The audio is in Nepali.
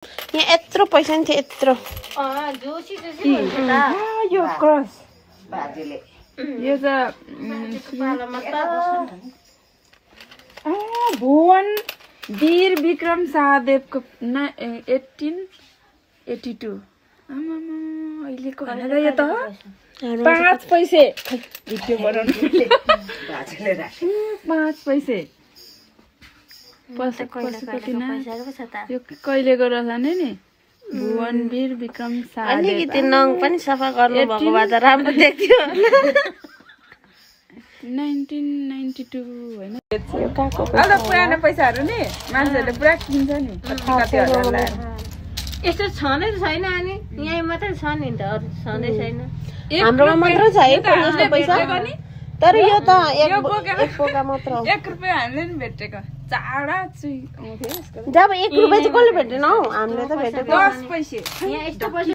यहाँ यत्रो पैसा नि थियो यत्रो यो क्रस बाजेले यो त भुवन वीर विक्रम शाहदेवको 1882 अहिलेको भनेर यो त 5 पैसे भिडियो बनाउनु बाजेले राखे 5 पैसे यो कहिलेको रहेछ नि भुवन वीर विक्रम शाहदेव अलिकति नङ पनि सफा गर्नु भएको भए त राम्रो देख्थ्यो 1992 हैन अहिले पुरानो पैसाहरु नि मान्छेले पुरा किन्छ नि कति हजार लाएर यस्तो छनै छैन अनि यही मात्रै छ नि त अरु छँदै छैन हाम्रोमा मात्र छ है जस्तो पैसा तर यो त एक पोका मात्र हो 1 रुपैयाँ हामीले नि भेटेको चाडा चाहिँ जब 1 रुपैयाँ चाहिँ कसले भेटेन हौ हामीले त भेटेको 10 पैसे यहाँ यस्तो पैसा